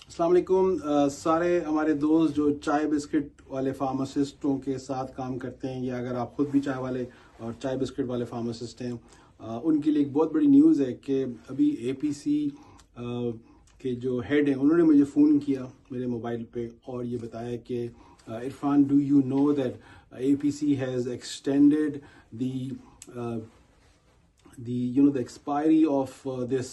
अस्सलाम वालेकुम। सारे हमारे दोस्त जो चाय बिस्किट वाले फार्मासिस्टों के साथ काम करते हैं, या अगर आप खुद भी चाय वाले और चाय बिस्किट वाले फार्मासिस्ट हैं, उनके लिए एक बहुत बड़ी न्यूज़ है कि अभी एपीसी के जो हेड हैं उन्होंने मुझे फ़ोन किया मेरे मोबाइल पे और ये बताया कि Irfan, do you know that APC has extended the expiry of this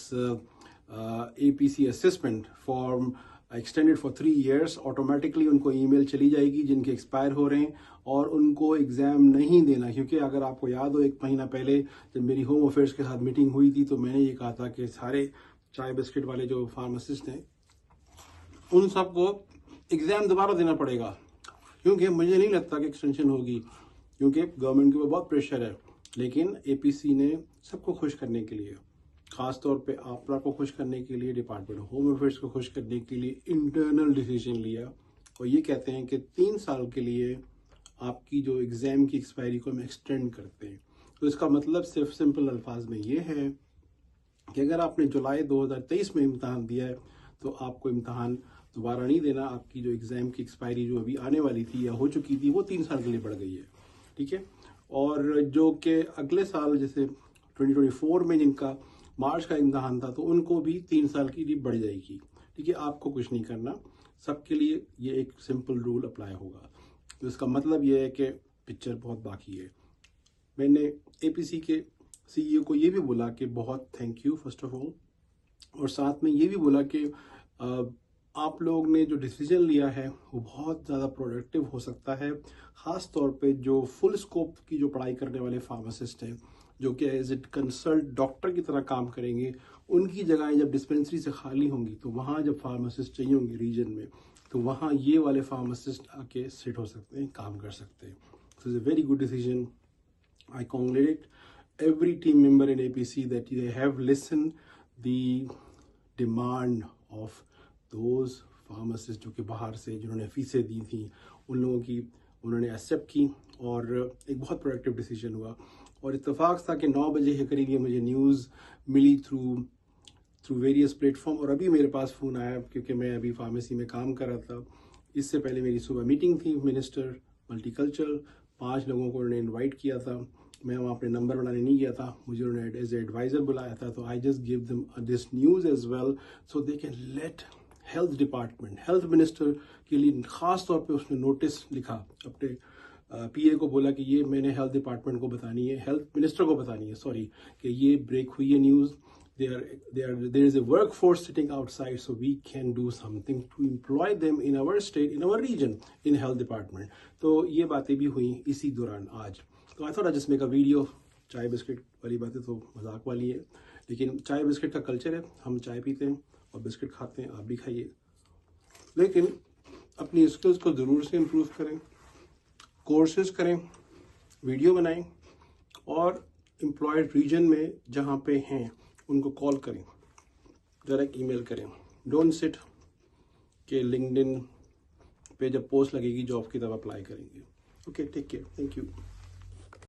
APC assessment form extended for 3 years. Automatically उनको ईमेल चली जाएगी जिनके एक्सपायर हो रहे हैं और उनको एग्ज़ाम नहीं देना, क्योंकि अगर आपको याद हो 1 महीना पहले जब मेरी होम अफेयर्स के साथ मीटिंग हुई थी तो मैंने ये कहा था कि सारे चाय बिस्किट वाले जो फार्मासिस्ट हैं उन सबको एग्ज़ाम दोबारा देना पड़ेगा, क्योंकि मुझे नहीं लगता कि एक्सटेंशन होगी, क्योंकि गवर्नमेंट के ऊपर बहुत प्रेशर है। लेकिन एपीसी ने सबको खुश करने के लिए, ख़ास तौर पे आपरा को खुश करने के लिए, डिपार्टमेंट ऑफ होम अफेयर्स को खुश करने के लिए इंटरनल डिसीजन लिया और ये कहते हैं कि 3 साल के लिए आपकी जो एग्ज़ाम की एक्सपायरी को हम एक्सटेंड करते हैं। तो इसका मतलब सिर्फ सिंपल अल्फाज में ये है कि अगर आपने जुलाई 2023 में इम्तहान दिया है तो आपको इम्तहान दोबारा नहीं देना। आपकी जो एग्ज़ाम की एक्सपायरी जो अभी आने वाली थी या हो चुकी थी वो 3 साल के लिए बढ़ गई है, ठीक है। और जो कि अगले साल जैसे 2024 में जिनका मार्च का इम्तहान था तो उनको भी 3 साल की लिए बढ़ जाएगी, ठीक है। आपको कुछ नहीं करना, सबके लिए ये एक सिंपल रूल अप्लाई होगा। तो इसका मतलब ये है कि पिक्चर बहुत बाकी है। मैंने एपीसी के सीईओ को ये भी बोला कि बहुत thank you first of all, और साथ में ये भी बोला कि आप लोग ने जो डिसीजन लिया है वो बहुत ज़्यादा प्रोडक्टिव हो सकता है, ख़ास तौर पे जो फुल स्कोप की जो पढ़ाई करने वाले फार्मासिस्ट हैं जो कि एज इट कंसल्ट डॉक्टर की तरह काम करेंगे, उनकी जगहें जब डिस्पेंसरी से खाली होंगी तो वहाँ जब फार्मासिस्ट चाहिए होंगे रीजन में, तो वहाँ ये वाले फार्मासिस्ट आके सिट हो सकते हैं, काम कर सकते हैं। So it's a very good decision. I congratulate every team member in APC that they have listened the demand of those pharmacists जो कि बाहर से जिन्होंने फीसें दी थी उन लोगों की उन्होंने एक्सेप्ट की और एक बहुत प्रोडक्टिव डिसीजन हुआ। और इत्तेफाक था कि 9 बजे के करीब ये मुझे न्यूज़ मिली थ्रू वेरियस प्लेटफॉर्म, और अभी मेरे पास फ़ोन आया क्योंकि मैं अभी फार्मेसी में काम कर रहा था। इससे पहले मेरी सुबह मीटिंग थी, मिनिस्टर मल्टीकल्चरल 5 लोगों को उन्होंने इनवाइट किया था। मैं वहाँ अपने नंबर बनाने नहीं गया था, मुझे उन्होंने एज एडवाइज़र बुलाया था। तो I just give them this news as well so they can let health department, health minister के लिए ख़ास तौर पे उसने नोटिस लिखा, अपने पीए को बोला कि ये मैंने हेल्थ डिपार्टमेंट को बतानी है, हेल्थ मिनिस्टर को बतानी है, सॉरी, कि ये ब्रेक हुई है news. There is a workforce sitting outside, so we can do something to employ them in our state, in our region, in health department. तो ये बातें भी हुई इसी दौरान आज। तो I thought I'd just make a video। चाय बिस्किट वाली बातें तो मजाक वाली है, लेकिन चाय बिस्किट का कल्चर है, हम चाय पीते हैं और बिस्किट खाते हैं, आप भी खाइए, लेकिन अपनी स्किल्स को ज़रूर से इम्प्रूव करें, कोर्सेज करें, वीडियो बनाएं और एम्प्लॉयड रीजन में जहाँ पे हैं उनको कॉल करें, डायरेक्ट ईमेल करें। डोंट सिट के लिंक्डइन पे जब पोस्ट लगेगी जॉब की तब अप्लाई करेंगे। Okay, take care, thank you.